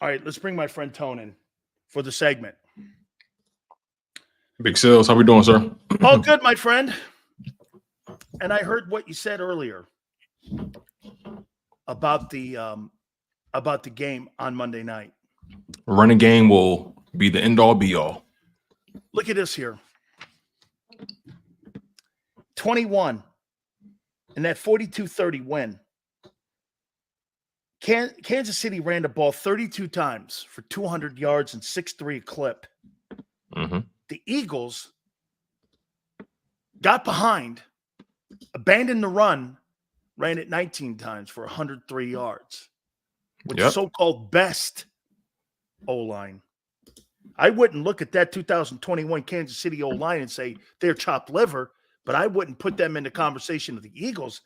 All right, let's bring my friend Tone in for the segment. Big Sales, how we doing, sir? All good, my friend. And I heard what you said earlier about the game on Monday night. Running game will be the end-all, be-all. Look at this here. 21 and that 42-30 win. Kansas City ran the ball 32 times for 200 yards and 6.3 a clip. Mm-hmm. The Eagles got behind, abandoned the run, ran it 19 times for 103 yards with the so-called best O-line. I wouldn't look at that 2021 Kansas City O-line and say they're chopped liver, but I wouldn't put them in the conversation of the Eagles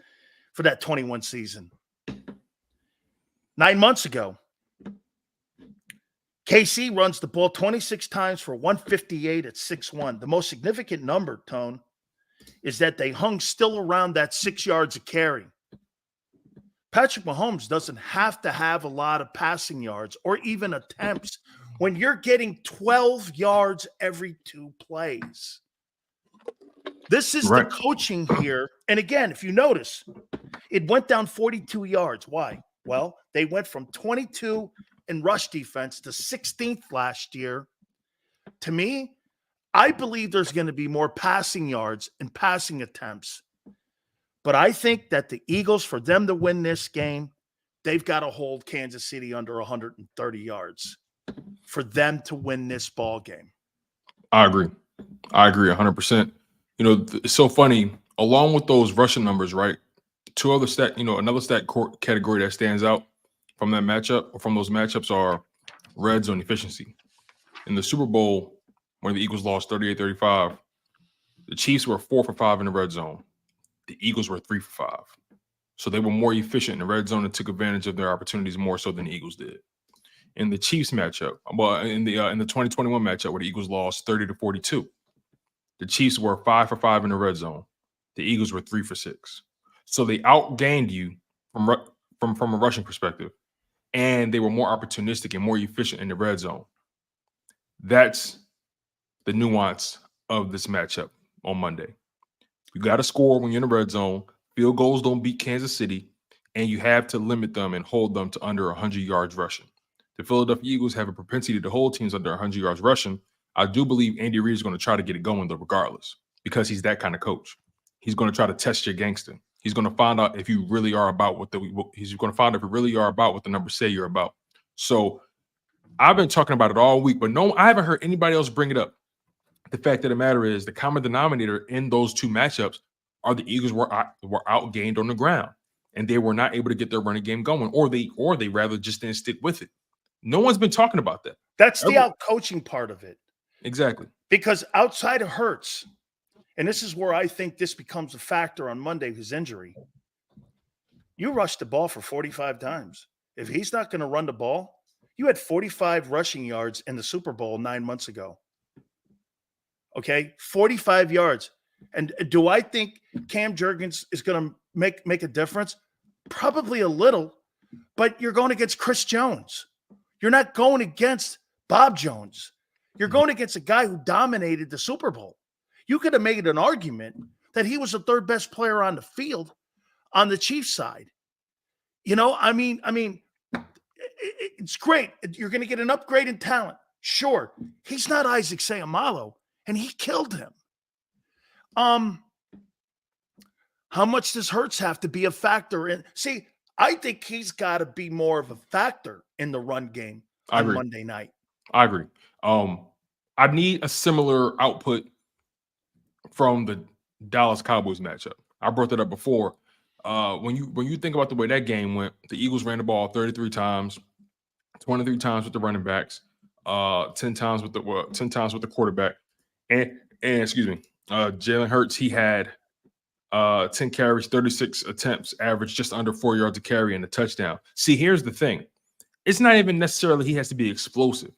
for that 21 season. 9 months ago, KC runs the ball 26 times for 158 at 6-1. The most significant number, Tone, is that they hung still around that 6 yards of carry. Patrick Mahomes doesn't have to have a lot of passing yards or even attempts when you're getting 12 yards every 2 plays. This is the coaching here. And again, if you notice, it went down 42 yards. Why? Well, they went from 22 in rush defense to 16th last year. To me, I believe there's going to be more passing yards and passing attempts. But I think that the Eagles, for them to win this game, they've got to hold Kansas City under 130 yards for them to win this ball game. I agree 100%. You know, it's so funny. Along with those rushing numbers, right? Two other stat, another stat category that stands out from that matchup or from those matchups are red zone efficiency. In the Super Bowl, when the Eagles lost 38-35, the Chiefs were 4 for 5 in the red zone. The Eagles were 3 for 5. So they were more efficient in the red zone and took advantage of their opportunities more so than the Eagles did. In the Chiefs matchup, well, in the 2021 matchup where the Eagles lost 30-42, the Chiefs were 5 for 5 in the red zone. The Eagles were 3 for 6. So they outgained you from a rushing perspective, and they were more opportunistic and more efficient in the red zone. That's the nuance of this matchup on Monday. You got to score when you're in the red zone. Field goals don't beat Kansas City, and you have to limit them and hold them to under 100 yards rushing. The Philadelphia Eagles have a propensity to hold teams under 100 yards rushing. I do believe Andy Reid is going to try to get it going, though, regardless, because he's that kind of coach. He's going to try to test your gangster. He's going to find out if you really are about he's going to find out if you really are about what the numbers say you're about. So I've been talking about it all week, but no, I haven't heard anybody else bring it up. The fact of the matter is the common denominator in those two matchups are the Eagles were outgained on the ground, and they were not able to get their running game going, or they rather just didn't stick with it. No one's been talking about that. That's the out-coaching part of it. Exactly. Because outside of Hurts, and this is where I think this becomes a factor on Monday, his injury. You rushed the ball for 45 times. If he's not going to run the ball, you had 45 rushing yards in the Super Bowl 9 months ago. Okay, 45 yards. And do I think Cam Jurgens is going to make a difference? Probably a little, but you're going against Chris Jones. You're not going against Bob Jones. You're going against a guy who dominated the Super Bowl. You could have made an argument that he was the third best player on the field on the Chiefs side. I mean, it's great. You're going to get an upgrade in talent. Sure. He's not Isaac Seumalo, and he killed him. How much does Hurts have to be a factor in? See, I think he's got to be more of a factor in the run game on Monday night. I agree. I need a similar output from the Dallas Cowboys matchup. I brought that up before. When you think about the way that game went, the Eagles ran the ball 33 times, 23 times with the running backs, 10 times with the quarterback, and excuse me, Jalen Hurts, he had 10 carries, 36 attempts, average just under 4 yards a carry and a touchdown. See, here's the thing. It's not even necessarily he has to be explosive.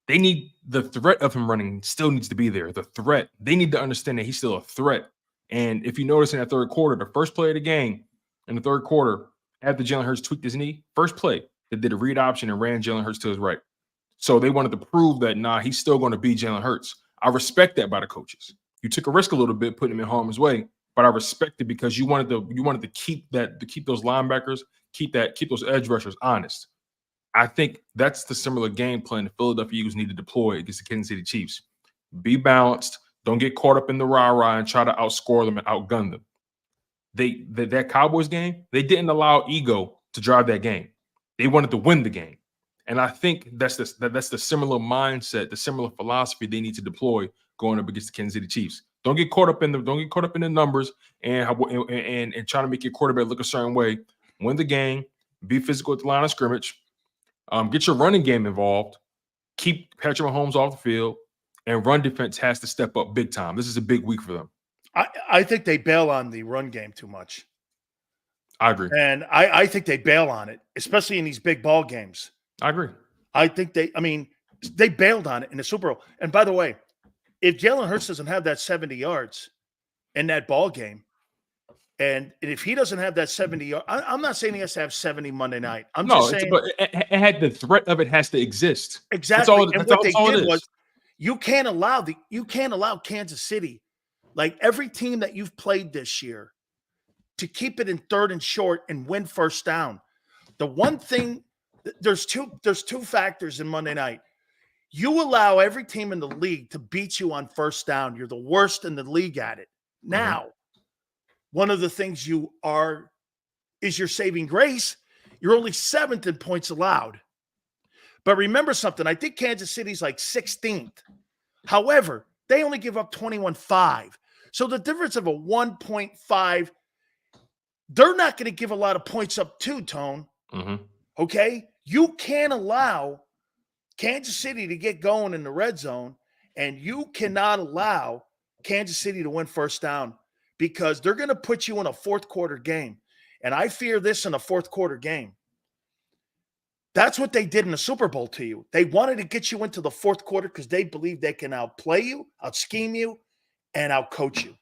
They need the threat of him running still needs to be there. The threat. They need to understand that he's still a threat. And if you notice in that third quarter, the first play of the game in the third quarter, after Jalen Hurts tweaked his knee, first play, that did a read option and ran Jalen Hurts to his right. So they wanted to prove that, nah, he's still going to be Jalen Hurts. I respect that by the coaches. You took a risk a little bit putting him in harm's way, but I respect it because you wanted to keep those linebackers, keep those edge rushers honest. I think that's the similar game plan the Philadelphia Eagles need to deploy against the Kansas City Chiefs. Be balanced. Don't get caught up in the rah-rah and try to outscore them and outgun them. That Cowboys game, they didn't allow ego to drive that game. They wanted to win the game. And I think that's the similar mindset, the similar philosophy they need to deploy going up against the Kansas City Chiefs. Don't get caught up in the numbers and trying to make your quarterback look a certain way. Win the game, be physical at the line of scrimmage, get your running game involved, keep Patrick Mahomes off the field, and run defense has to step up big time. This is a big week for them. I think they bail on the run game too much. I agree. And I think they bail on it, especially in these big ball games. I agree. I think they bailed on it in the Super Bowl. And by the way, if Jalen Hurts doesn't have that 70 yards in that ball game, and if he doesn't have that 70 yards, I'm not saying he has to have 70 Monday night. I'm just saying it had the threat of it has to exist. Exactly. And what they did was you can't allow Kansas City, like every team that you've played this year, to keep it in third and short and win first down. The one thing, there's two factors in Monday night. You allow every team in the league to beat you on first down. You're the worst in the league at it. Now, one of the things is your saving grace. You're only 7th in points allowed. But remember something. I think Kansas City's like 16th. However, they only give up 21-5. So the difference of a 1.5, they're not going to give a lot of points up too, Tone. Okay? You can't allow Kansas City to get going in the red zone, and you cannot allow Kansas City to win first down because they're going to put you in a fourth quarter game. And I fear this in a fourth quarter game. That's what they did in the Super Bowl to you. They wanted to get you into the fourth quarter because they believe they can outplay you, out-scheme you, and out-coach you.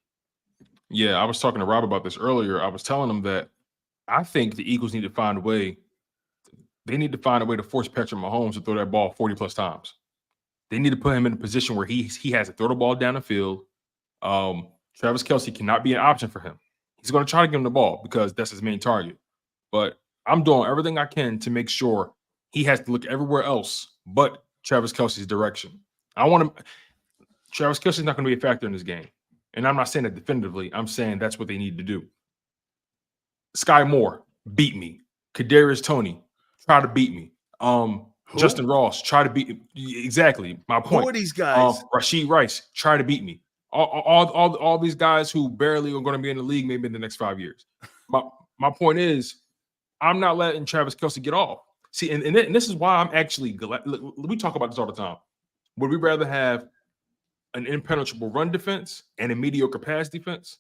Yeah, I was talking to Rob about this earlier. I was telling him that I think the Eagles need to find a way. They need to find a way to force Patrick Mahomes to throw that ball 40-plus times. They need to put him in a position where he has to throw the ball down the field. Travis Kelce cannot be an option for him. He's going to try to give him the ball because that's his main target. But I'm doing everything I can to make sure he has to look everywhere else but Travis Kelce's direction. Travis Kelce's not going to be a factor in this game. And I'm not saying that definitively. I'm saying that's what they need to do. Sky Moore, beat me. Kadarius Toney, try to beat me. Justin Ross, try to beat me. Exactly. My point. Who are these guys? Rashid Rice, try to beat me. All these guys who barely are going to be in the league maybe in the next 5 years. My point is, I'm not letting Travis Kelce get off. See, and this is why I'm actually glad. We talk about this all the time. Would we rather have an impenetrable run defense and a mediocre pass defense,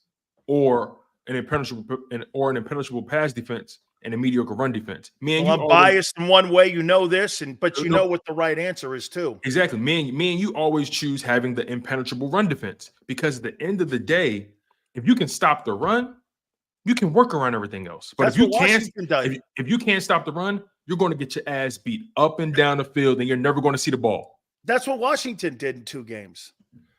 or an impenetrable pass defense and a mediocre run defense? I'm biased in one way, you know this, but you know what the right answer is too. Exactly. Me and you always choose having the impenetrable run defense because at the end of the day, if you can stop the run, you can work around everything else. But if you can't stop the run, you're going to get your ass beat up and down the field, and you're never going to see the ball. That's what Washington did in 2 games.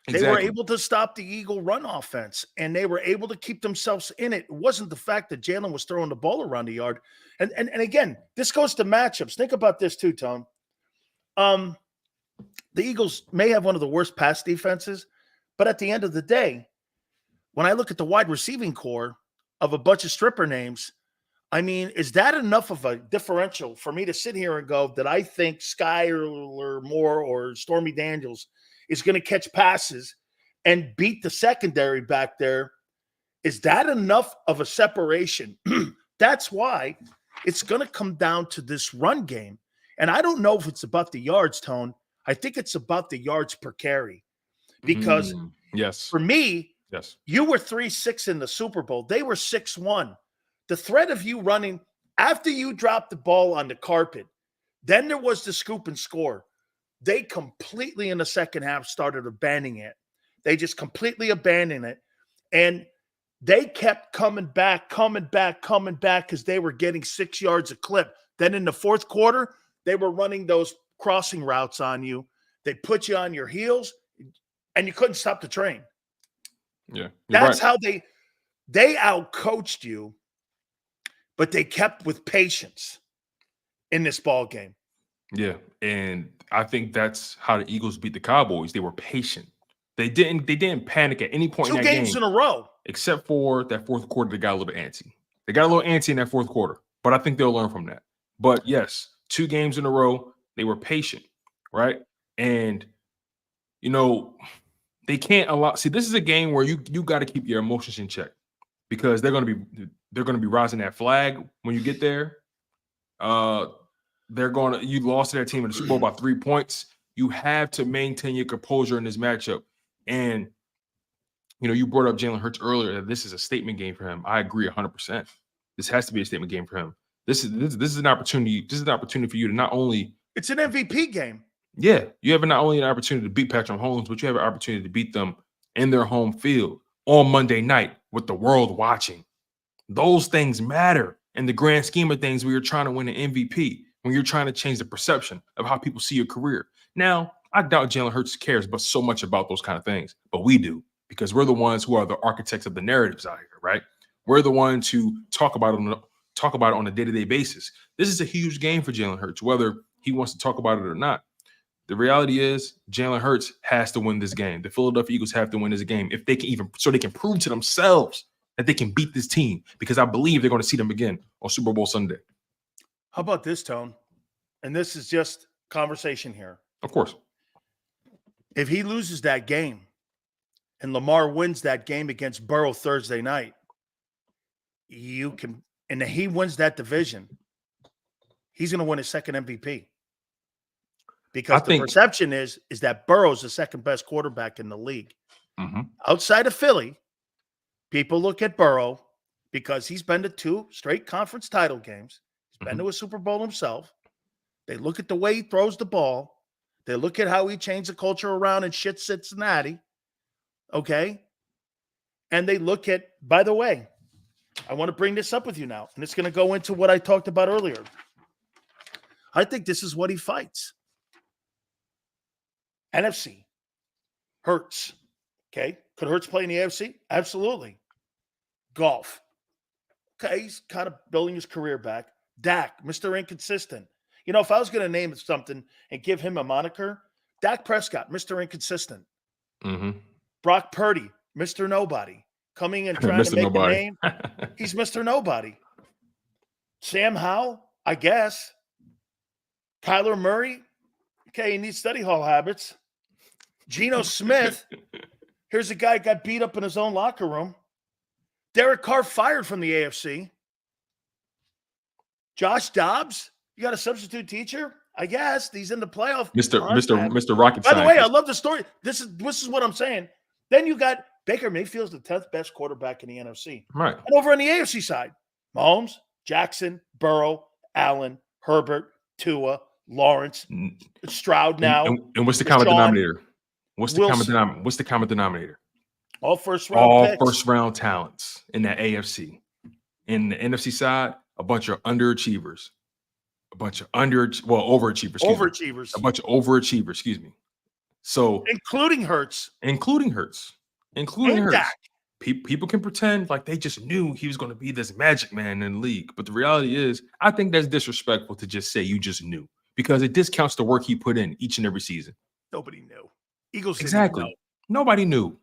They Exactly. were able to stop the Eagle run offense, and they were able to keep themselves in it. It wasn't the fact that Jalen was throwing the ball around the yard. And again, this goes to matchups. Think about this too, Tone. The Eagles may have one of the worst pass defenses, but at the end of the day, when I look at the wide receiving core of a bunch of stripper names, I mean, is that enough of a differential for me to sit here and go that I think Skyler Moore or Stormy Daniels is going to catch passes and beat the secondary back there? Is that enough of a separation? That's why it's going to come down to this run game. And I don't know if it's about the yards, Tone. I think it's about the yards per carry. Because yes, for me, yes, you were 3-6 in the Super Bowl. They were 6-1. The threat of you running after you dropped the ball on the carpet, then there was the scoop and score. They completely in the second half started abandoning it. They just completely abandoned it. And They kept coming back because they were getting 6 yards a clip. Then in the fourth quarter, they were running those crossing routes on you. They put you on your heels, and you couldn't stop the train. Yeah, that's how they outcoached you, but they kept with patience in this ball game. Yeah, and I think that's how the Eagles beat the Cowboys. They were patient. They didn't panic at any point in that game. 2 games in a row. Except for that fourth quarter, they got a little antsy. They got a little antsy in that fourth quarter, but I think they'll learn from that. But yes, 2 games in a row, they were patient, right? And you know, they can't allow. See, this is a game where you got to keep your emotions in check because they're gonna be rising that flag when you get there. You lost to that team in the Super Bowl by 3 points. You have to maintain your composure in this matchup. And you know, you brought up Jalen Hurts earlier. That this is a statement game for him. I agree 100%. This has to be a statement game for him. This is an opportunity. This is an opportunity for you to not only. It's an MVP game. Yeah, you have not only an opportunity to beat Patrick Mahomes, but you have an opportunity to beat them in their home field on Monday night with the world watching. Those things matter in the grand scheme of things when you're trying to win an MVP, when you're trying to change the perception of how people see your career. Now, I doubt Jalen Hurts cares but so much about those kind of things, but we do. Because we're the ones who are the architects of the narratives out here, right? We're the ones who talk about it on a day-to-day basis. This is a huge game for Jalen Hurts, whether he wants to talk about it or not. The reality is Jalen Hurts has to win this game. The Philadelphia Eagles have to win this game if they can they can prove to themselves that they can beat this team, because I believe they're going to see them again on Super Bowl Sunday. How about this, Tone? And this is just conversation here. Of course. If he loses that game, and Lamar wins that game against Burrow Thursday night, and he wins that division, he's going to win his second MVP. Because the perception is that Burrow's the second best quarterback in the league. Mm-hmm. Outside of Philly, people look at Burrow because he's been to 2 straight conference title games. He's been to a Super Bowl himself. They look at the way he throws the ball. They look at how he changed the culture around and shit Cincinnati. Okay. And they look at, by the way, I want to bring this up with you now, and it's going to go into what I talked about earlier. I think this is what he fights. NFC. Hurts. Okay. Could Hurts play in the AFC? Absolutely. Golf. Okay. He's kind of building his career back. Dak, Mr. Inconsistent. You know, if I was going to name something and give him a moniker, Dak Prescott, Mr. Inconsistent. Mm-hmm. Brock Purdy, Mr. Nobody, coming and trying to make a name. He's Mr. Nobody. Sam Howell, I guess. Kyler Murray, okay, he needs study hall habits. Geno Smith, here's a guy who got beat up in his own locker room. Derek Carr fired from the AFC. Josh Dobbs, you got a substitute teacher? I guess he's in the playoff. Mr. Rocket. By the way, I love the story. This is what I'm saying. Then you got Baker Mayfield's the 10th best quarterback in the NFC. Right. And over on the AFC side, Mahomes, Jackson, Burrow, Allen, Herbert, Tua, Lawrence, Stroud now. And what's the common denominator? What's the common denominator? All first-round picks. First-round talents in that AFC. In the NFC side, a bunch of underachievers. A bunch of overachievers. Overachievers. A bunch of overachievers, excuse me. So including Hurts. Dak. People can pretend like they just knew he was going to be this magic man in the league. But the reality is, I think that's disrespectful to just say you just knew, because it discounts the work he put in each and every season. Nobody knew. Eagles exactly. Know. Nobody knew.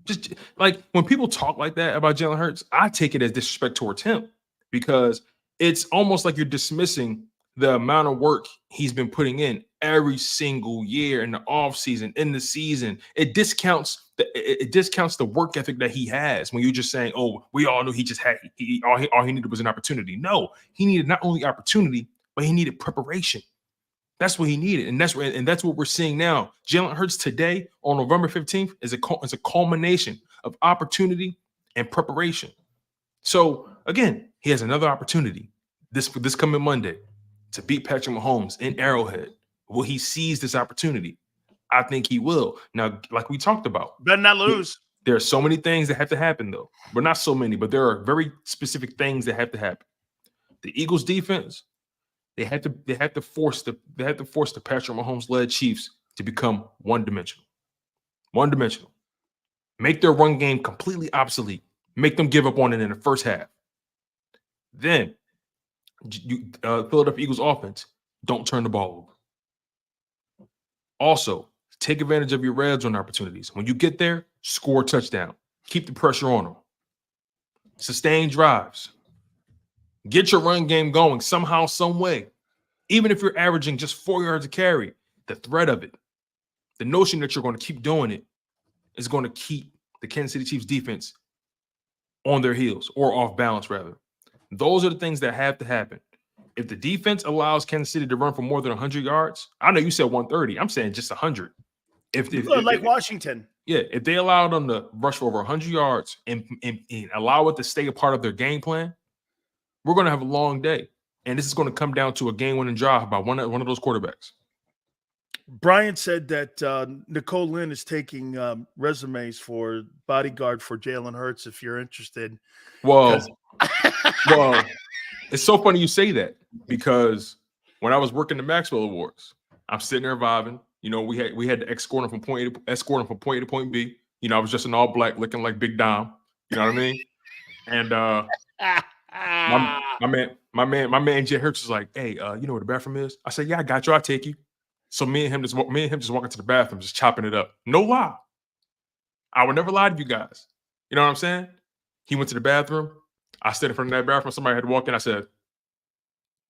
Just like when people talk like that about Jalen Hurts, I take it as disrespect towards him, because it's almost like you're dismissing the amount of work he's been putting in every single year in the offseason, in the season. It discounts the work ethic that he has when you're just saying, oh, we all knew he just had all he needed was an opportunity. No, he needed not only opportunity, but he needed preparation. That's what he needed. And that's what we're seeing now. Jalen Hurts today on November 15th is a culmination of opportunity and preparation. So again, he has another opportunity this coming Monday to beat Patrick Mahomes in Arrowhead. Will he seize this opportunity? I think he will. Now, like we talked about, better not lose. There are so many things that have to happen, though. But not so many, but there are very specific things that have to happen. The Eagles defense, they have to force the Patrick Mahomes led Chiefs to become one-dimensional. One-dimensional. Make their run game completely obsolete. Make them give up on it in the first half. Then Philadelphia Eagles offense, don't turn the ball over. Also, take advantage of your red zone opportunities. When you get there, score a touchdown. Keep the pressure on them. Sustain drives. Get your run game going somehow, some way. Even if you're averaging just 4 yards a carry, the threat of it, the notion that you're going to keep doing it is going to keep the Kansas City Chiefs defense on their heels or off balance, rather. Those are the things that have to happen. If the defense allows Kansas City to run for more than 100 yards, I know you said 130. I'm saying just 100. If Washington. Yeah, if they allow them to rush for over 100 yards and allow it to stay a part of their game plan, we're going to have a long day. And this is going to come down to a game-winning drive by one of those quarterbacks. Brian said that Nicole Lynn is taking resumes for bodyguard for Jalen Hurts if you're interested. Well, it's so funny you say that because when I was working the Maxwell Awards, I'm sitting there vibing. You know, we had to escort him from point A to point B. You know, I was just in all black, looking like Big Dom. You know what I mean? And my man Jay Hurts was like, "Hey, you know where the bathroom is?" I said, "Yeah, I got you. I'll take you." So me and him just walking to the bathroom, just chopping it up. No lie. I would never lie to you guys. You know what I'm saying? He went to the bathroom. I stood in front of that bathroom. Somebody had to walk in. I said,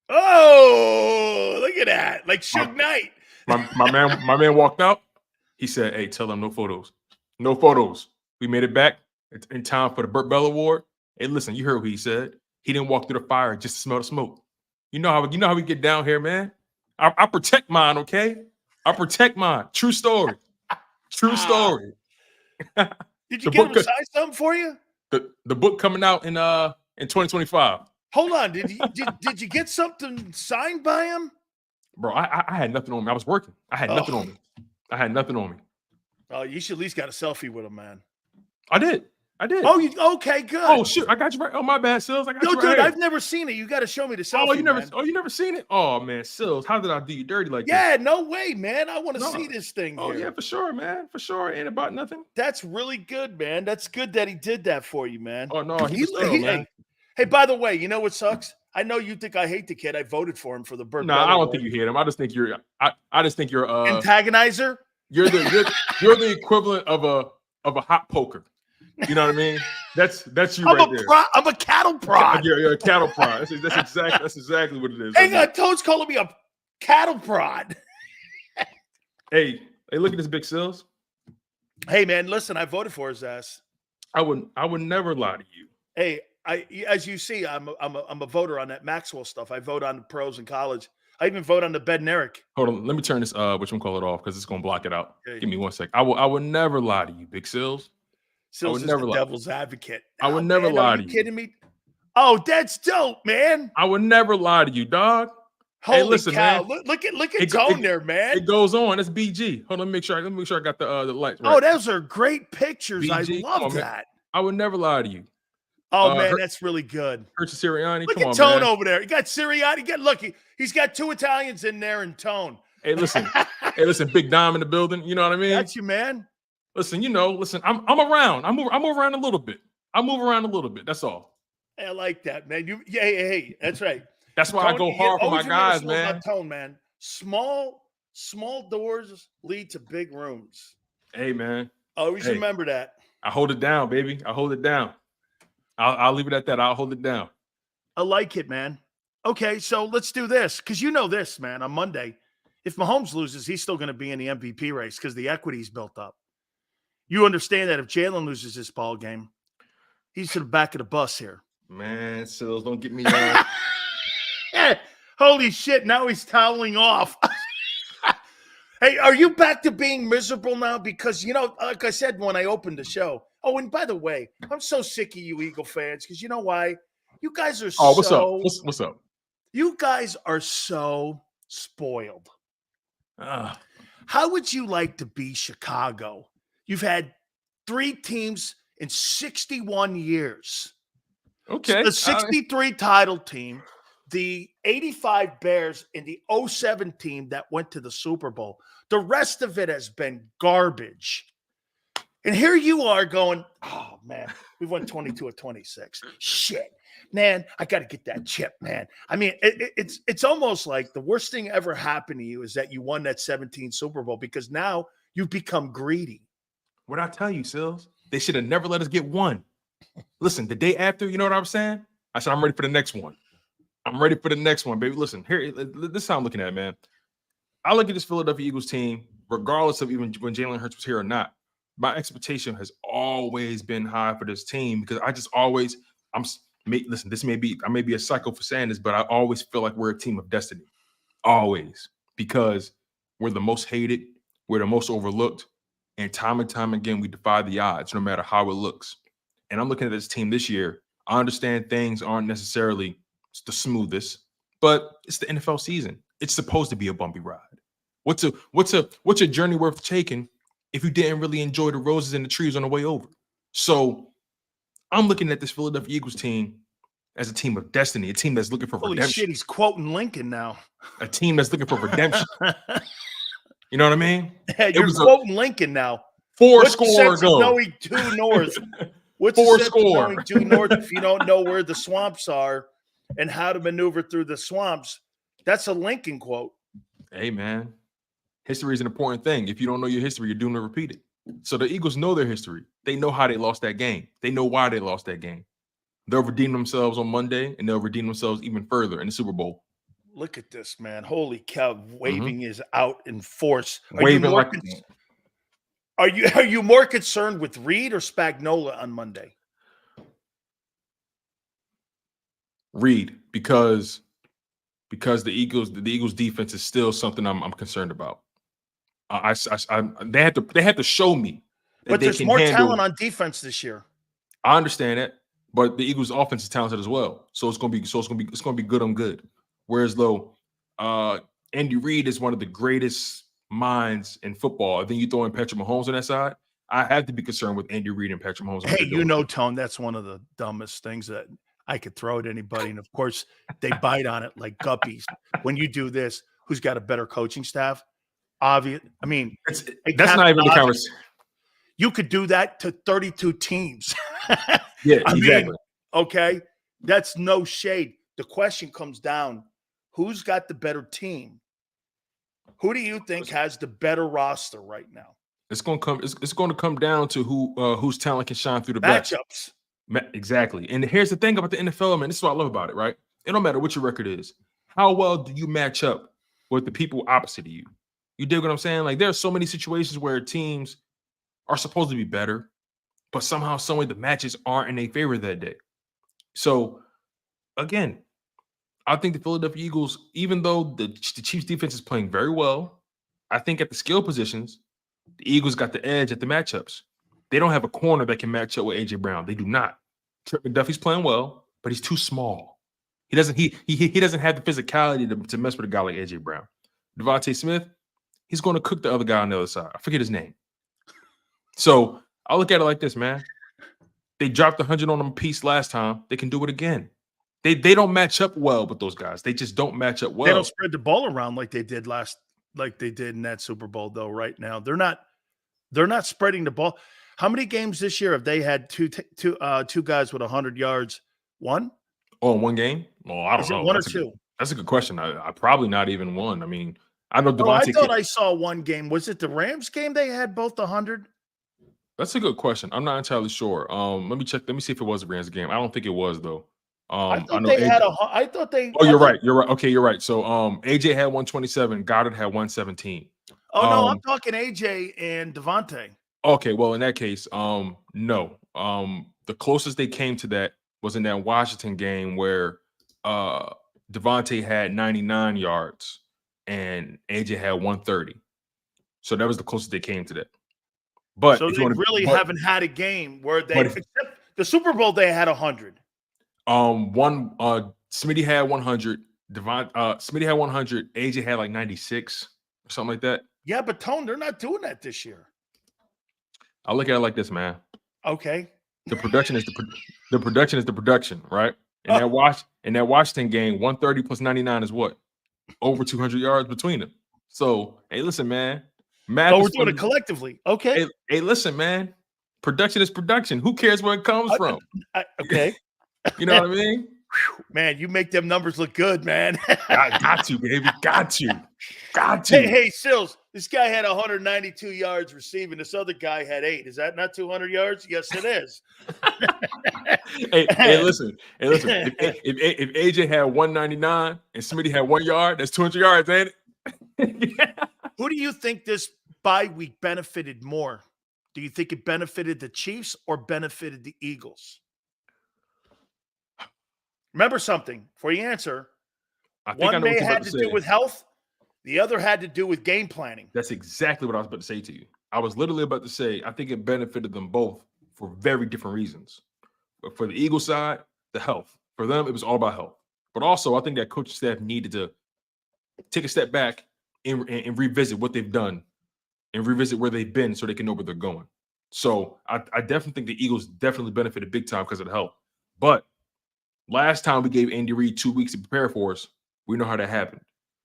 "Oh, look at that. Like Suge Knight." My man walked out. He said, "Hey, tell them no photos. No photos." We made it back in time for the Burt Bell Award. Hey, listen, you heard what he said. He didn't walk through the fire just to smell the smoke. You know how we get down here, man. I protect mine, okay? I protect mine. True story. True story. Did you get him to sign something for you? The book coming out in 2025. Hold on. Did you get something signed by him? Bro, I had nothing on me. I was working. I had nothing on me. Oh, you should at least got a selfie with him, man. I did. Oh, okay, good. Oh shit, I got you right. Oh, my bad, Sills. I got you right. Dude, here. I've never seen it. You got to show me the selfie. You never seen it? Oh man, Sills, how did I do you dirty like that? Yeah, no way, man. I want to see this thing. Oh yeah, for sure, man. For sure. Ain't about nothing. That's really good, man. That's good that he did that for you, man. Oh no, man. Hey, by the way, you know what sucks? I know you think I hate the kid. I voted for him for the Burt. No, I don't think you hate him. I just think you're antagonizer. You're the equivalent of a hot poker. You know what I mean? That's you right there. I'm a cattle prod. You're a cattle prod. That's exactly what it is. Hang on, Toad's calling me a cattle prod. Hey, look at this big Sills. Hey man, listen, I voted for his ass. I would never lie to you. Hey, as you see, I'm a voter on that Maxwell stuff. I vote on the pros in college. I even vote on the Bednarik. Hold on, let me turn this call it off because it's gonna block it out. Okay. Give me 1 sec. I would never lie to you, big Sills. Sills is the devil's advocate. I would never lie to you. Are you kidding me? Oh, that's dope, man. I would never lie to you, dog. Holy listen, cow! Man. Look at Tone there, man. It goes on. That's BG. Hold on, let me make sure I got the lights right. Oh, those are great pictures. BG, I love that. I would never lie to you. Oh man, that's really good. Hurts Sirianni. Look at Tone over there. You got Sirianni. He's got 2 Italians in there and Tone. Hey, listen. Big Dom in the building. You know what I mean? That's you, man. Listen, I'm around. I move around a little bit. That's all. Hey, I like that, man. Hey, that's right. That's why I go hard for my guys, man. Tone, man. Small doors lead to big rooms. Hey, man. Always remember that. I hold it down, baby. I hold it down. I'll leave it at that. I'll hold it down. I like it, man. Okay, so let's do this because you know this, man. On Monday, if Mahomes loses, he's still going to be in the MVP race because the equity's built up. You understand that if Jalen loses this ball game, he's to the back of the bus here. Man, Sills, don't get me Holy shit, now he's toweling off. Hey, are you back to being miserable now? Because, like I said when I opened the show. Oh, and by the way, I'm so sick of you Eagle fans because you know why? You guys are what's up? What's up? You guys are so spoiled. How would you like to be Chicago? You've had 3 teams in 61 years. Okay. The 63 title team, the 85 Bears, and the 07 team that went to the Super Bowl. The rest of it has been garbage. And here you are going, oh, man, we won 22 of 26. Shit, man, I got to get that chip, man. I mean, it's almost like the worst thing ever happened to you is that you won that 17 Super Bowl because now you've become greedy. What I tell you, Sills, they should have never let us get one. Listen, the day after, you know what I was saying? I said, I'm ready for the next one. I'm ready for the next one, baby. Listen, here, this is how I'm looking at it, man. I look at this Philadelphia Eagles team, regardless of even when Jalen Hurts was here or not. My expectation has always been high for this team because I just always, listen, I may be a psycho for saying this, but I always feel like we're a team of destiny. Always. Because we're the most hated, we're the most overlooked, and time again, we defy the odds no matter how it looks. And I'm looking at this team this year. I understand things aren't necessarily the smoothest, but it's the NFL season. It's supposed to be a bumpy ride. What's a journey worth taking if you didn't really enjoy the roses and the trees on the way over? So I'm looking at this Philadelphia Eagles team as a team of destiny, a team that's looking for Holy redemption. Shit, he's quoting Lincoln now. A team that's looking for redemption. You know what I mean? You're quoting Lincoln now. Four score ago. Knowing due north. What's Four the sense score. of knowing due north if you don't know where the swamps are and how to maneuver through the swamps? That's a Lincoln quote. Hey, man. History is an important thing. If you don't know your history, you're doomed to repeat it. So the Eagles know their history. They know how they lost that game. They know why they lost that game. They'll redeem themselves on Monday, and they'll redeem themselves even further in the Super Bowl. Look at this, man. Holy cow. Waving is out in force. Are you more concerned with Reed or Spagnuolo on Monday? Reed, because the Eagles defense is still something I'm concerned about. They have to show me that but they there's can more handle talent on defense this year. I understand that, but the Eagles' offense is talented as well. So it's gonna be good on good. Whereas though Andy Reid is one of the greatest minds in football. I think you throw in Patrick Mahomes on that side. I have to be concerned with Andy Reid and Patrick Mahomes. Hey, you know, Tone, that's one of the dumbest things that I could throw at anybody. And of course, they bite on it like guppies. When you do this, who's got a better coaching staff? Obvious. I mean, that's not even the conversation. You could do that to 32 teams. Yeah, exactly. Okay. That's no shade. The question comes down, who's got the better team? Who do you think has the better roster right now? It's going to come down to whose talent can shine through the matchups. Exactly. And here's the thing about the NFL, man. This is what I love about it, right? It don't matter what your record is. How well do you match up with the people opposite of you? You dig what I'm saying? Like, there are so many situations where teams are supposed to be better, but somehow, some way, the matches aren't in their favor that day. So, again, I think the Philadelphia Eagles, even though the Chiefs defense is playing very well, I think at the skill positions, the Eagles got the edge at the matchups. They don't have a corner that can match up with A.J. Brown. They do not. Trent McDuffie's playing well, but he's too small. He doesn't have the physicality to mess with a guy like A.J. Brown. Devontae Smith, he's going to cook the other guy on the other side. I forget his name. So I look at it like this, man. They dropped 100 on them a piece last time. They can do it again. They don't match up well with those guys. They just don't match up well. They don't spread the ball around like they did in that Super Bowl, though. Right now, they're not spreading the ball. How many games this year have they had two guys with 100 yards? One? Oh, in one game? Well, I don't know. One or two? That's a good question. I probably not even one. I mean, I know Devontae. I thought I saw one game. Was it the Rams game? They had both 100. That's a good question. I'm not entirely sure. Let me check. Let me see if it was a Rams game. I don't think it was though. I thought they. Oh, you're right. You're right. Okay, you're right. So, AJ had 127. Goddard had 117. Oh no, I'm talking AJ and Devontae. Okay, well in that case, no. The closest they came to that was in that Washington game where Devontae had 99 yards and AJ had 130. So that was the closest they came to that. But so they haven't had a game where they except the Super Bowl they had 100. Smitty had 100. Smitty had 100. AJ had like 96 or something like that. Yeah, but Tone, they're not doing that this year. I look at it like this, man. Okay. The production is the production is the production, right? And that Washington game, 130 plus 99 is what? Over 200 yards between them. So, hey, listen, man. Math Oh, we're is doing fun. it collectively. Okay. Hey, listen, man. Production is production. Who cares where it comes from? Okay. You know what I mean? Man, you make them numbers look good, man. Got to, baby. Got to. Hey, Sills, this guy had 192 yards receiving. This other guy had 8. Is that not 200 yards? Yes, it is. hey, listen. If AJ had 199 and Smitty had 1 yard, that's 200 yards, ain't it? Who do you think this bye week benefited more? Do you think it benefited the Chiefs or benefited the Eagles? Remember something before you answer. One may have to do with health. The other had to do with game planning. That's exactly what I was about to say to you. I was literally about to say, I think it benefited them both for very different reasons. But for the Eagles side, the health. For them, it was all about health. But also, I think that coaching staff needed to take a step back and revisit what they've done and revisit where they've been so they can know where they're going. So I definitely think the Eagles definitely benefited big time because of the health. But last time we gave Andy Reid 2 weeks to prepare for us, we know how that happened.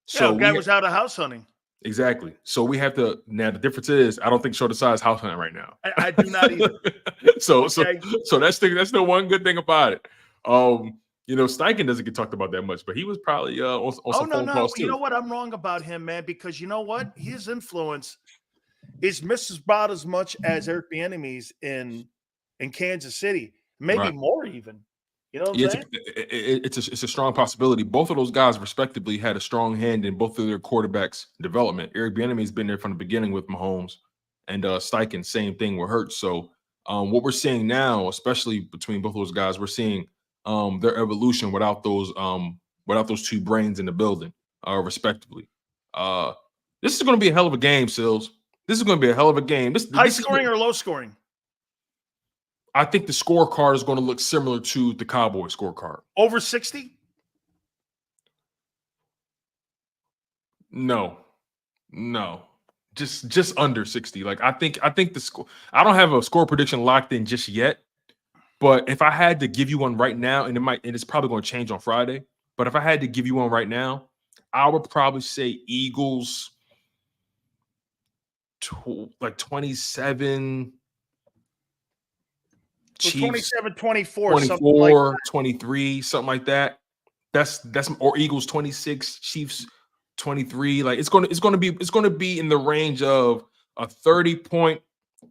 So the guy was out of house hunting. Exactly. So we have to now. The difference is, I don't think Short Desai is house hunting right now. I do not either. so that's the one good thing about it. Steichen doesn't get talked about that much, but he was probably on some phone calls too. You know what? I'm wrong about him, man, because you know what? His influence is Mrs. about as much as Eric Bieniemy's in Kansas City, maybe more even. You know what I'm saying? It's a strong possibility. Both of those guys, respectively, had a strong hand in both of their quarterbacks' development. Eric Bieniemy's been there from the beginning with Mahomes, and Steichen, same thing with Hurts. So what we're seeing now, especially between both those guys, we're seeing their evolution without those two brains in the building, respectively. This is going to be a hell of a game, Sills. This is going to be a hell of a game. High scoring or low scoring? I think the scorecard is going to look similar to the Cowboys scorecard. Over 60? No. Just under 60. Like I think the score. I don't have a score prediction locked in just yet. But if I had to give you one right now, and it's probably going to change on Friday. But if I had to give you one right now, I would probably say Eagles like 27. Chiefs 27, 24, 24, 23, something like that. That's or Eagles 26, Chiefs 23. Like it's going to be in the range of a 30-point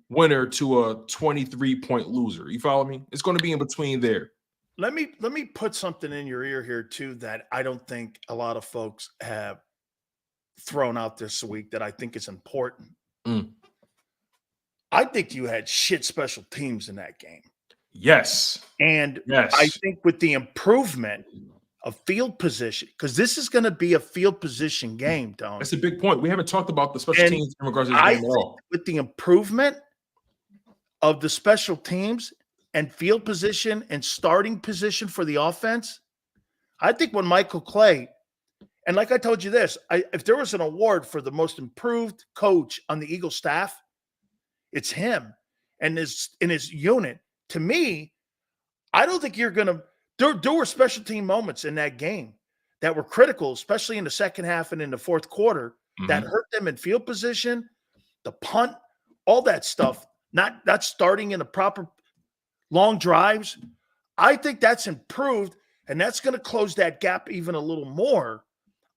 winner to a 23-point loser. You follow me? It's going to be in between there. Let me put something in your ear here too that I don't think a lot of folks have thrown out this week that I think is important. I think you had shit special teams in that game. Yes. And I think with the improvement of field position, because this is going to be a field position game, Don. That's a big point. We haven't talked about the special teams in regards to this game at all. With the improvement of the special teams and field position and starting position for the offense, I think when Michael Clay, and like I told you this, if there was an award for the most improved coach on the Eagle staff, it's him and in his unit. To me, I don't think you're going to – there were special team moments in that game that were critical, especially in the second half and in the fourth quarter, that hurt them in field position, the punt, all that stuff, not starting in the proper long drives. I think that's improved, and that's going to close that gap even a little more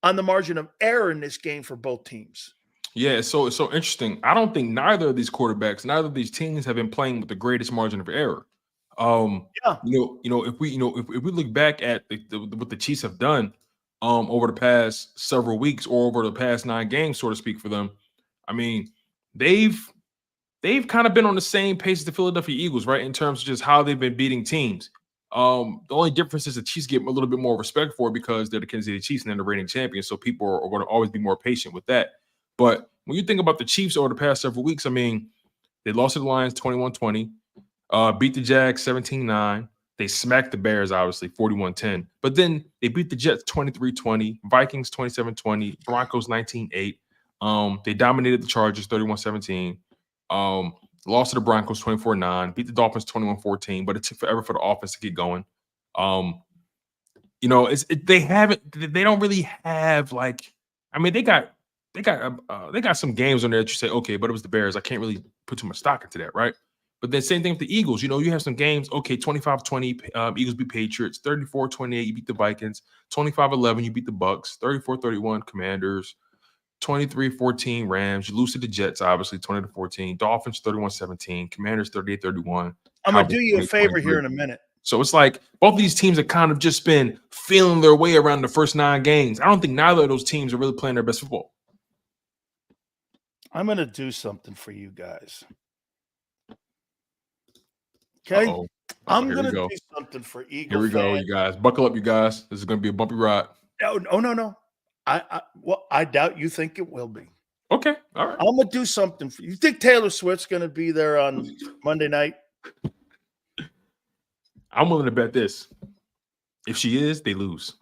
on the margin of error in this game for both teams. Yeah, it's so interesting. I don't think neither of these quarterbacks, neither of these teams have been playing with the greatest margin of error. If we look back at what the Chiefs have done over the past several weeks or over the past 9 games, so to speak, for them, I mean, they've kind of been on the same pace as the Philadelphia Eagles, right? In terms of just how they've been beating teams. The only difference is the Chiefs get a little bit more respect for it because they're the Kansas City Chiefs and they're the reigning champions. So people are going to always be more patient with that. But when you think about the Chiefs over the past several weeks, I mean, they lost to the Lions 21-20, beat the Jags 17-9. They smacked the Bears, obviously, 41-10. But then they beat the Jets 23-20, Vikings 27-20, Broncos 19-8. They dominated the Chargers 31-17. lost to the Broncos 24-9, beat the Dolphins 21-14, but it took forever for the offense to get going. You know, they don't really have like, I mean, they got some games on there that you say, okay, but it was the Bears. I can't really put too much stock into that, right? But then same thing with the Eagles. You know, you have some games, okay, 25-20, Eagles beat Patriots, 34-28, you beat the Vikings, 25-11, you beat the Bucks, 34-31, Commanders, 23-14, Rams. You lose to the Jets, obviously, 20-14, Dolphins, 31-17, Commanders, 38-31. I'm going to do you a favor here in a minute. So it's like both of these teams have kind of just been feeling their way around the first 9 games. I don't think neither of those teams are really playing their best football. I'm going to do something for you guys. Okay? Uh-oh. I'm going to do something for Eagle Here we go, you guys. Buckle up, you guys. This is going to be a bumpy ride. No. I doubt you think it will be. Okay, all right. I'm going to do something for you. You think Taylor Swift's going to be there on Monday night? I'm willing to bet this. If she is, they lose.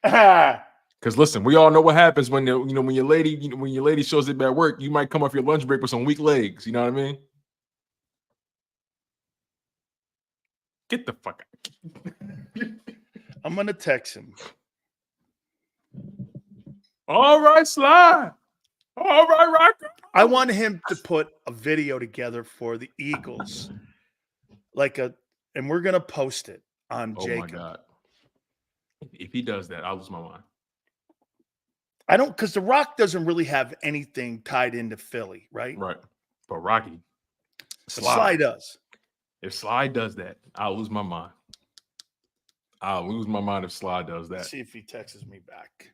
Because listen, we all know what happens when when your lady shows up at work. You might come off your lunch break with some weak legs. You know what I mean? Get the fuck out. I'm gonna text him. All right, Sly. All right, Rocker. I want him to put a video together for the Eagles, and we're gonna post it on JAKIB. Oh my God! If he does that, I'll lose my mind. I don't, because The Rock doesn't really have anything tied into Philly, right? Right. But Rocky, Sly does. If Sly does that, I'll lose my mind. I'll lose my mind if Sly does that. Let's see if he texts me back.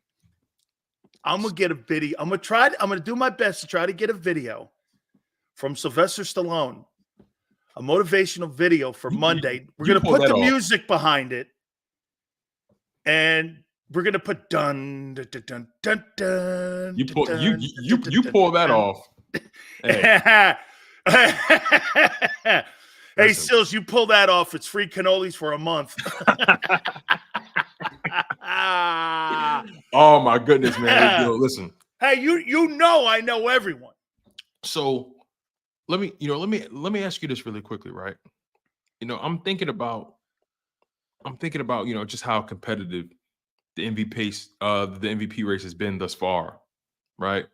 I'm gonna get a video. I'm gonna do my best to try to get a video from Sylvester Stallone, a motivational video for Monday. We're gonna put the music behind it, and we're gonna put dun dun dun dun dun. You pull that off. Hey. Hey, Sills, you pull that off. It's free cannolis for a month. Oh my goodness, man! Listen. Hey, you know I know everyone. So let me ask you this really quickly, right? I'm thinking about just how competitive the MVP race has been thus far, right?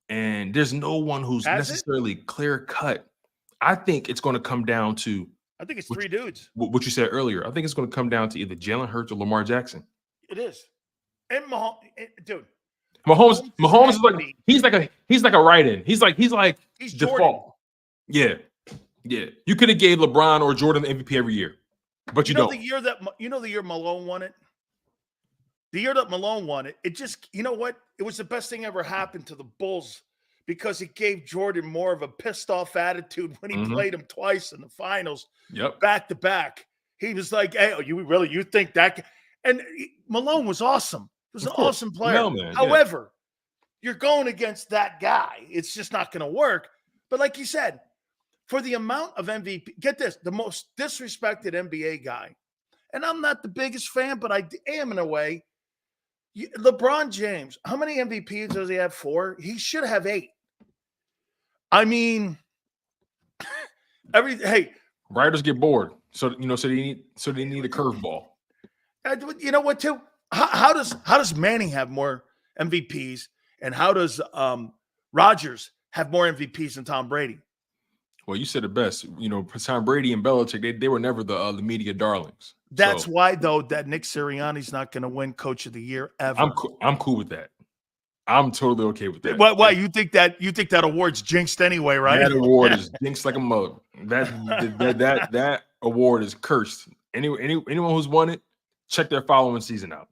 And there's no one who's necessarily clear cut. I think it's going to come down to. I think it's 3 dudes. What you said earlier. I think it's going to come down to either Jalen Hurts or Lamar Jackson. It is, and Mahomes, dude. Mahomes is like he's like a write-in. He's default. Jordan. Yeah. You could have gave LeBron or Jordan the MVP every year, but you don't. The year Malone won it. The year that Malone won it, it just, you know what? It was the best thing ever happened to the Bulls because it gave Jordan more of a pissed off attitude when he played him twice in the finals, back to back. He was like, "Hey, you think that?" And Malone was awesome. He was an awesome player. No, man. However, you're going against that guy. It's just not going to work. But like you said, for the amount of MVP, get this, the most disrespected NBA guy, and I'm not the biggest fan, but I am in a way. LeBron James, how many MVPs does he have? 4? He should have 8. I mean, writers get bored, so they need a curveball. You know what? Too, how does Manning have more MVPs, and how does Rodgers have more MVPs than Tom Brady? Well, you said it best. Tom Brady and Belichick, they were never the media darlings. That's why, though, that Nick Sirianni's not going to win Coach of the Year ever. I'm cool with that. I'm totally okay with that. Why you think that award's jinxed anyway, right? That award is jinxed like a mug. That award is cursed. Anyone who's won it, check their following season out.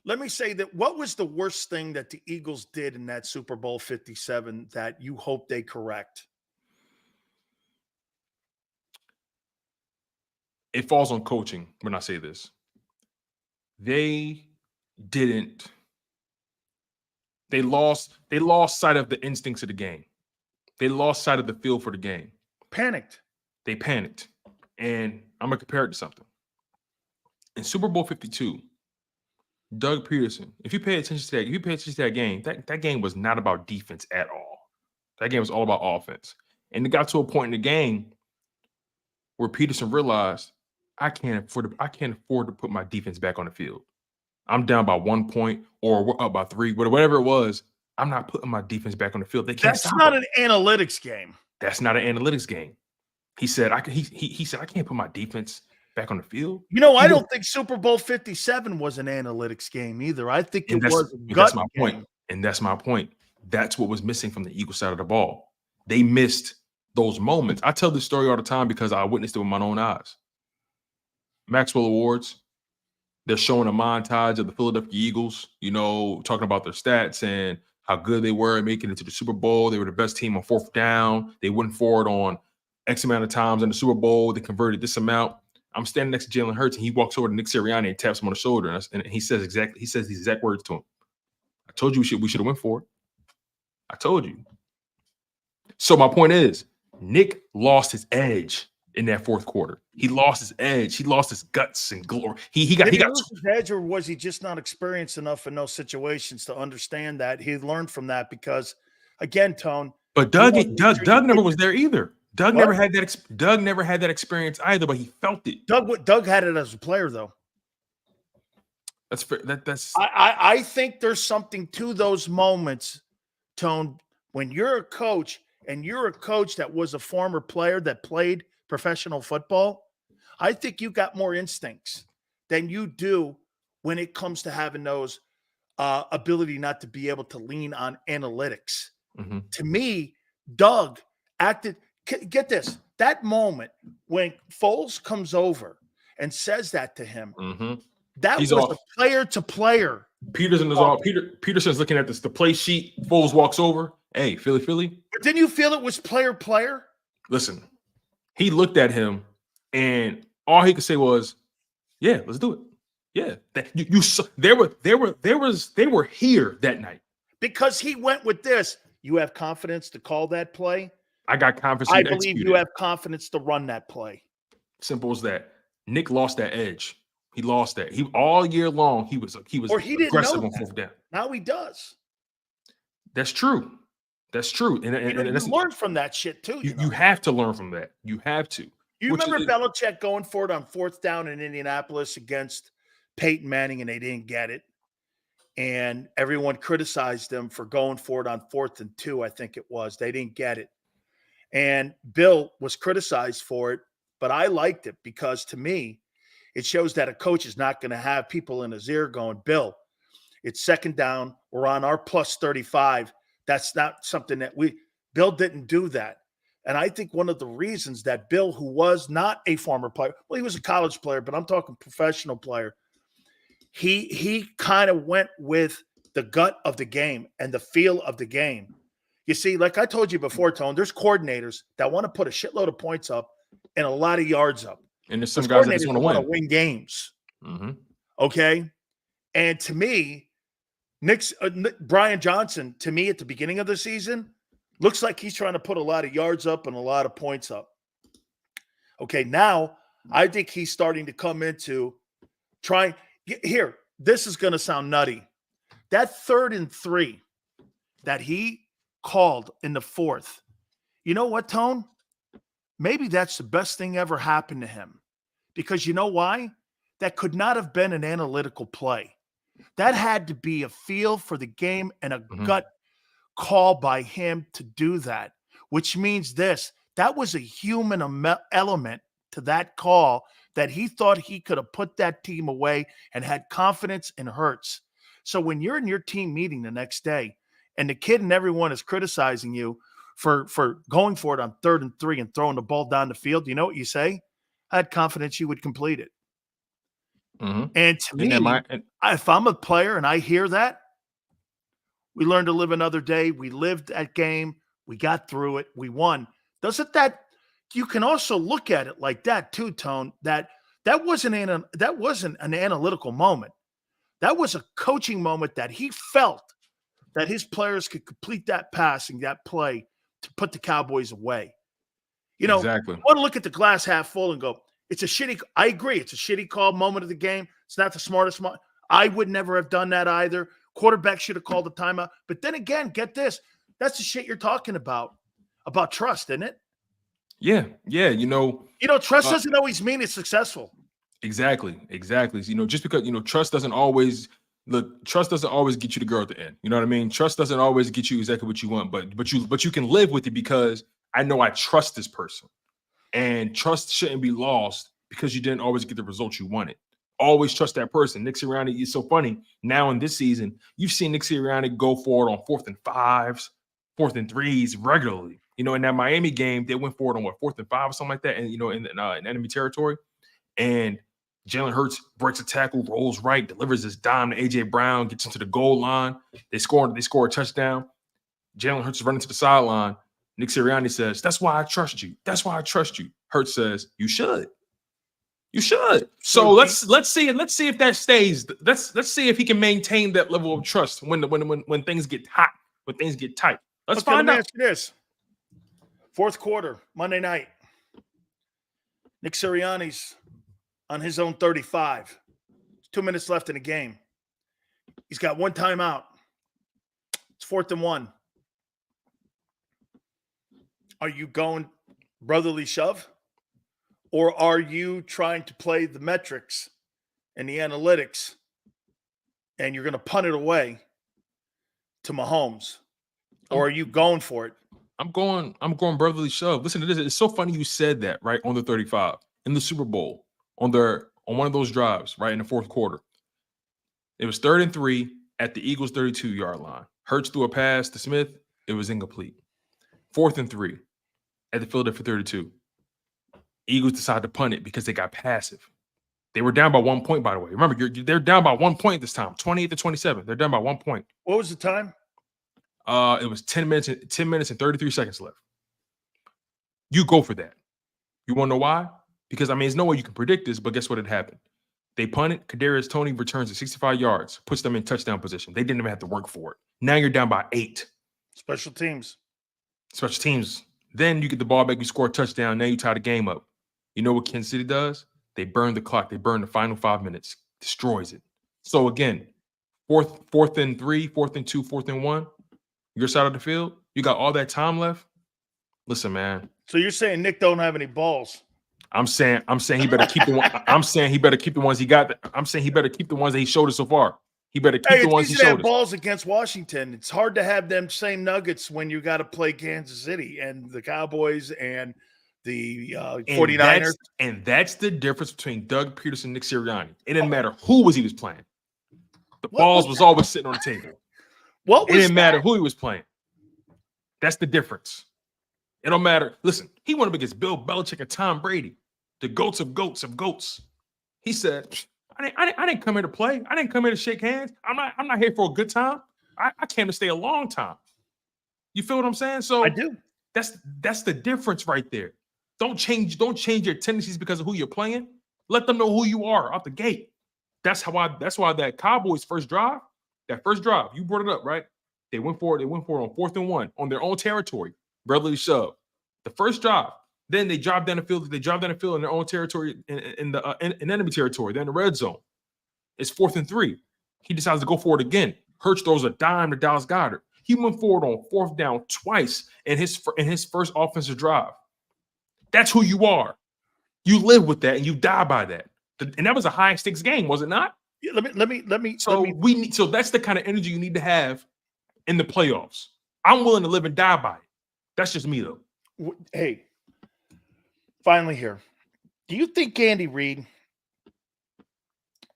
Let me say that what was the worst thing that the Eagles did in that Super Bowl 57 that you hope they correct? It falls on coaching when I say this. They lost sight of the instincts of the game. They lost sight of the feel for the game. They panicked. And I'm going to compare it to something. In Super Bowl 52, Doug Peterson, if you pay attention to that game, that game was not about defense at all. That game was all about offense. And it got to a point in the game where Peterson realized I can't afford to put my defense back on the field. I'm down by 1 point or we're up by 3, whatever it was. I'm not putting my defense back on the field. They can't That's stop not them. an analytics game. That's not an analytics game. He said, he said, I can't put my defense back on the field. You know, I don't think Super Bowl 57 was an analytics game either. I think it was a gut that's my game. point. And that's my point. That's what was missing from the Eagles side of the ball. They missed those moments. I tell this story all the time because I witnessed it with my own eyes. Maxwell Awards, they're showing a montage of the Philadelphia Eagles, you know, talking about their stats and how good they were at making it to the Super Bowl. They were the best team on 4th down. They went forward on X amount of times in the Super Bowl. They converted this amount. I'm standing next to Jalen Hurts, and he walks over to Nick Sirianni and taps him on the shoulder, and he says these exact words to him. I told you we should have went for it. I told you. So my point is, Nick lost his edge in that 4th quarter. He lost his edge. He lost his guts and glory. He got lose his edge, or was he just not experienced enough in those situations to understand that? He learned from that because, again, Tone. But Doug never was there either. Doug never had that experience either, but he felt it. Doug had it as a player, though. That's fair. That's. I think there's something to those moments, Tone, when you're a coach and you're a coach that was a former player that played professional football. I think you got more instincts than you do when it comes to having those ability not to be able to lean on analytics. Mm-hmm. To me, Doug acted. Get this, that moment when Foles comes over and says that to him, that was a player to player. Peterson's looking at the play sheet. Foles walks over. Hey, Philly. But didn't you feel it was player? Listen, he looked at him and all he could say was, yeah, let's do it. Yeah. They were here that night. Because he went with this. You have confidence to call that play? I got confidence. I believe you have confidence to run that play. Simple as that. Nick lost that edge. He lost that. He all year long he was aggressive on 4th down. Now he does. That's true. And you learn from that shit too. You have to learn from that. You have to. You remember Belichick going for it on 4th down in Indianapolis against Peyton Manning, and they didn't get it. And everyone criticized them for going for it on 4th and 2, I think it was. They didn't get it. And Bill was criticized for it, but I liked it because to me, it shows that a coach is not going to have people in his ear going, Bill, it's 2nd down. We're on our plus 35. That's not something that Bill didn't do that. And I think one of the reasons that Bill, who was not a former player, well, he was a college player, but I'm talking professional player. He kind of went with the gut of the game and the feel of the game. You see, like I told you before, Tone, there's coordinators that want to put a shitload of points up and a lot of yards up. And there's some guys that just want to win games. Mm-hmm. Okay? And to me, Brian Johnson, to me at the beginning of the season, looks like he's trying to put a lot of yards up and a lot of points up. Okay, now I think he's starting to come into trying. Here, this is going to sound nutty. That 3rd and 3 that he called in the 4th, you know what, Tone? Maybe that's the best thing ever happened to him. Because you know why? That could not have been an analytical play. That had to be a feel for the game and a gut call by him to do that, which means that was a human element to that call that he thought he could have put that team away and had confidence in Hurts. So when you're in your team meeting the next day and the kid and everyone is criticizing you for going for it on 3rd and 3 and throwing the ball down the field, you know what you say? I had confidence you would complete it. Mm-hmm. And to me, if I'm a player and I hear that, we learned to live another day. We lived that game. We got through it. We won. Doesn't that – you can also look at it like that too, Tone, that wasn't an analytical moment. That was a coaching moment that he felt that his players could complete that passing, that play to put the Cowboys away. You know, exactly. I want to look at the glass half full and go, it's a shitty – I agree. It's a shitty call moment of the game. It's not the smartest – I would never have done that either. Quarterback should have called the timeout. But then again, get this. That's the shit you're talking about trust, isn't it? Yeah. Trust doesn't always mean it's successful. Exactly. Just because trust doesn't always get you the girl at the end. You know what I mean? Trust doesn't always get you exactly what you want, but you can live with it because I know I trust this person. And trust shouldn't be lost because you didn't always get the results you wanted. Always trust that person. Nick Sirianni is so funny. Now in this season, you've seen Nick Sirianni go for it on 4th and 5s, 4th and 3s regularly. In that Miami game, they went for it on 4th and 5 or something like that, and in enemy territory. And Jalen Hurts breaks a tackle, rolls right, delivers his dime to AJ Brown, gets into the goal line. They score a touchdown. Jalen Hurts is running to the sideline. Nick Sirianni says, "That's why I trust you. That's why I trust you." Hurts says, "You should. You should." So let's see if that stays. Let's see if he can maintain that level of trust when things get hot, when things get tight. Let's find out. Let me ask you this: 4th quarter, Monday night. Nick Sirianni's on his own 35. 2 minutes left in the game. He's got 1 timeout. It's 4th and 1. Are you going brotherly shove? Or are you trying to play the metrics and the analytics and you're going to punt it away to Mahomes? Or are you going for it? I'm going brotherly shove. Listen to this. It's so funny you said that, right? On the 35 in the Super Bowl, on one of those drives, right in the 4th quarter. It was 3rd and 3 at the Eagles 32-yard line. Hurts threw a pass to Smith. It was incomplete. 4th and 3 at the Philadelphia 32. Eagles decided to punt it because they got passive. They were down by 1 point, by the way. Remember, they're down by 1 point this time, 28-27. They're down by 1 point. What was the time? It was 10 minutes and 33 seconds left. You go for that. You want to know why? Because, there's no way you can predict this, but guess what had happened? They punted. Kadarius Toney returns at 65 yards, puts them in touchdown position. They didn't even have to work for it. Now you're down by 8. Special teams. Then you get the ball back, you score a touchdown. Now you tie the game up. You know what Kansas City does? They burn the clock. They burn the final 5 minutes. Destroys it. So again, 4th and 3, 4th and 2, 4th and 1. Your side of the field. You got all that time left. Listen, man. So you're saying Nick don't have any balls? I'm saying he better keep the one. I'm saying he better keep the ones he got. I'm saying he better keep the ones that he showed us so far. He better keep the ones he showed us. Balls against Washington. It's hard to have them same nuggets when you got to play Kansas City and the Cowboys and the 49ers. And that's the difference between Doug Peterson and Nick Sirianni. It didn't matter who he was playing. The balls was always sitting on the table. It didn't matter who he was playing. That's the difference. It don't matter. Listen, he went up against Bill Belichick and Tom Brady, the goats of goats of goats. He said, I didn't come here to play. I didn't come here to shake hands. I'm not here for a good time. I came to stay a long time. You feel what I'm saying? So I do. That's the difference right there. Don't change your tendencies because of who you're playing. Let them know who you are out the gate. That's why that Cowboys first drive, you brought it up, right? They went for it on 4th and 1 on their own territory. Brotherly shove. The first drive. Then they drive down the field. They drive down the field in their own territory, in enemy territory. They're in the red zone. It's 4th and 3. He decides to go for it again. Hurts throws a dime to Dallas Goedert. He went forward on 4th down twice in his first offensive drive. That's who you are. You live with that and you die by that. And that was a high stakes game, was it not? Yeah, let me. So that's the kind of energy you need to have in the playoffs. I'm willing to live and die by it. That's just me, though. Hey, finally here. Do you think Andy Reid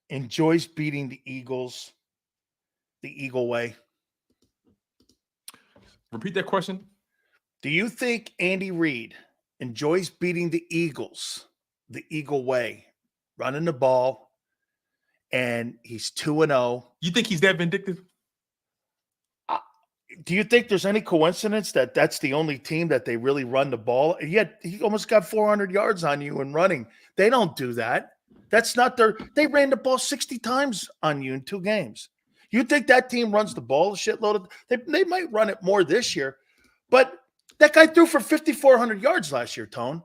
enjoys beating the Eagles the Eagle way? Repeat that question. Do you think Andy Reid enjoys beating the Eagles the Eagle way, running the ball, and he's 2-0? You think he's that vindictive? Do you think there's any coincidence that that's the only team that they really run the ball? And yet he almost got 400 yards on you in running. They don't do that. That's not they ran the ball 60 times on you in 2 games. You think that team runs the ball a shitload? They might run it more this year, but that guy threw for 5,400 yards last year, Tone.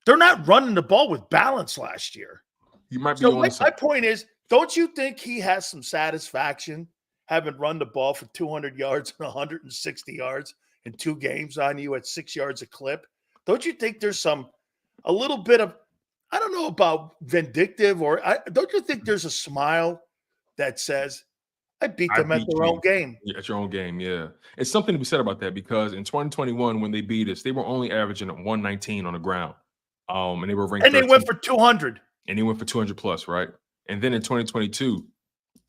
They're not running the ball with balance last year. You might be. So my point is, don't you think he has some satisfaction having run the ball for 200 yards and 160 yards in 2 games on you at 6 yards a clip, don't you think there's a little bit of, I don't know about vindictive, or don't you think there's a smile that says, I beat them at their own game? Yeah, at your own game, yeah. It's something to be said about that, because in 2021, when they beat us, they were only averaging 119 on the ground. And they were ranked And they 13th, went for 200. and they went for 200 plus, right? And then in 2022,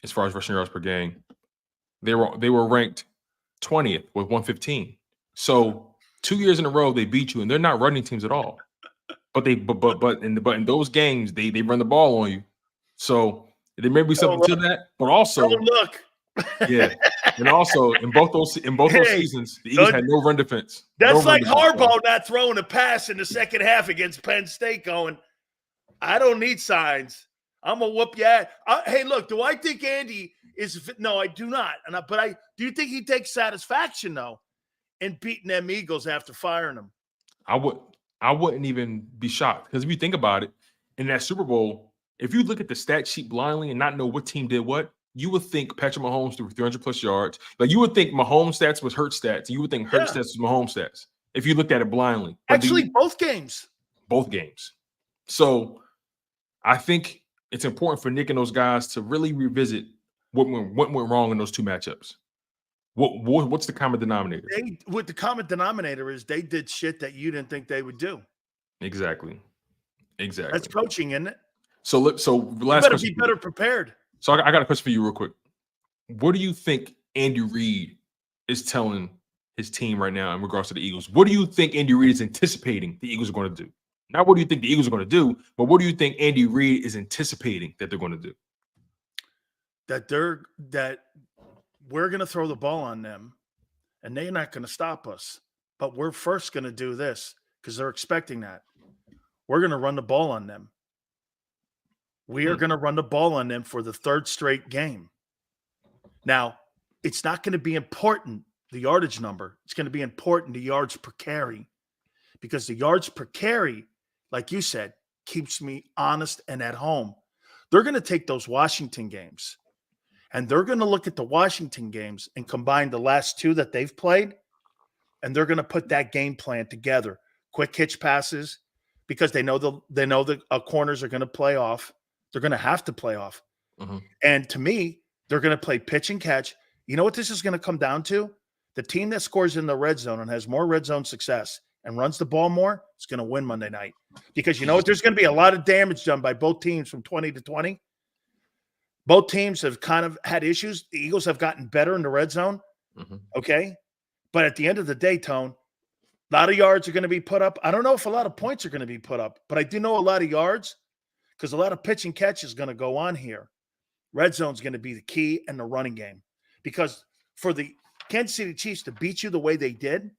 as far as rushing yards per game, they were ranked 20th with 115. So 2 years in a row they beat you, and they're not running teams at all. But in those games they run the ball on you. So there may be something to that, but also look. yeah, and also in both those seasons, the Eagles had no run defense. That's like Harbaugh not throwing a pass in the second half against Penn State, going, I don't need signs. I'm gonna whoop you ass. Hey, look, do I think Andy is? No, I do not. But do you think he takes satisfaction though in beating them Eagles after firing them? I wouldn't even be shocked, because if you think about it, in that Super Bowl, if you look at the stat sheet blindly and not know what team did what, you would think Patrick Mahomes threw 300 plus yards. Like, you would think Mahomes stats was Hurt stats, and you would think Hurt stats was Mahomes stats if you looked at it blindly. But actually, both games. So I think it's important for Nick and those guys to really revisit what went wrong in those 2 matchups. What's the common denominator? What the common denominator is, they did shit that you didn't think they would do. Exactly. That's coaching, isn't it? So last you better be better prepared. So I got a question for you real quick. What do you think Andy Reid is telling his team right now in regards to the Eagles? What do you think Andy Reid is anticipating the Eagles are going to do? Not what do you think the Eagles are going to do, but what do you think Andy Reid is anticipating that they're going to do? That we're going to throw the ball on them, and they're not going to stop us. But we're first going to do this, because they're expecting that. We're going to run the ball on them. We are going to run the ball on them for the 3rd straight game. Now, it's not going to be important, the yardage number. It's going to be important, the yards per carry, because the yards per carry, like you said, keeps me honest and at home. They're going to take those Washington games, and they're going to look at the Washington games and combine the last 2 that they've played, and they're going to put that game plan together. Quick hitch passes, because they know the corners are going to play off. They're going to have to play off. Mm-hmm. And to me, they're going to play pitch and catch. You know what this is going to come down to? The team that scores in the red zone and has more red zone success and runs the ball more is going to win Monday night. Because you know what? There's going to be a lot of damage done by both teams from 20 to 20. Both teams have kind of had issues. The Eagles have gotten better in the red zone. Mm-hmm. Okay. But at the end of the day, Tone, a lot of yards are going to be put up. I don't know if a lot of points are going to be put up, but I do know a lot of yards, because a lot of pitch and catch is going to go on here. Red zone is going to be the key, and the running game. Because for the Kansas City Chiefs to beat you the way they did,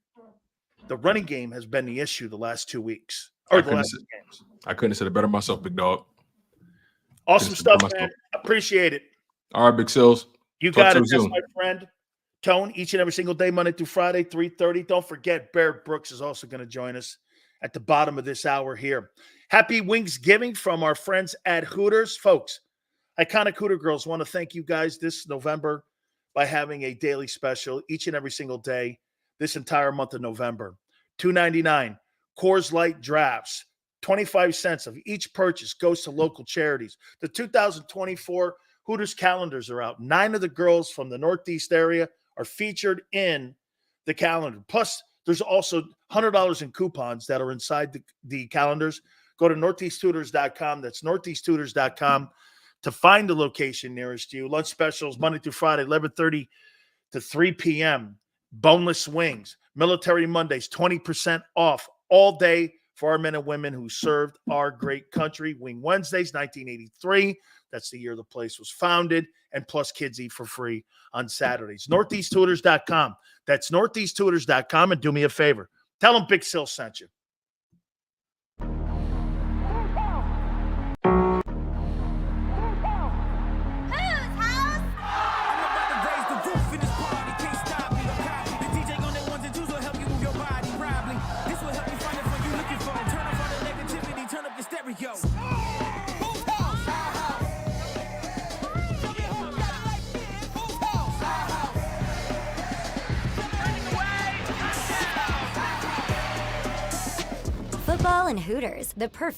the running game has been the issue the last 2 weeks. Or the last 2 games. I couldn't have said it better myself, big dog. Awesome stuff, man. Appreciate it. All right, Big Sills. You got it. That's my friend. Tone, each and every single day, Monday through Friday, 3:30. Don't forget, Barrett Brooks is also going to join us at the bottom of this hour here. Happy Wingsgiving from our friends at Hooters. Folks, Iconic Hooter Girls want to thank you guys this November by having a daily special each and every single day this entire month of November. $2.99 Coors Light drafts. 25 cents of each purchase goes to local charities. The 2024 Hooters calendars are out. 9 of the girls from the Northeast area are featured in the calendar. Plus, there's also $100 in coupons that are inside the calendars. Go to northeasthooters.com. That's northeasthooters.com to find the location nearest you. Lunch specials Monday through Friday, 11:30 to 3 p.m. Boneless wings. Military Mondays, 20% off all day for our men and women who served our great country. Wing Wednesdays, 1983. That's the year the place was founded. And plus, kids eat for free on Saturdays. NortheastTutors.com. That's NortheastTutors.com. And do me a favor. Tell them Big Sil sent you. Well, in Hooters, the perfect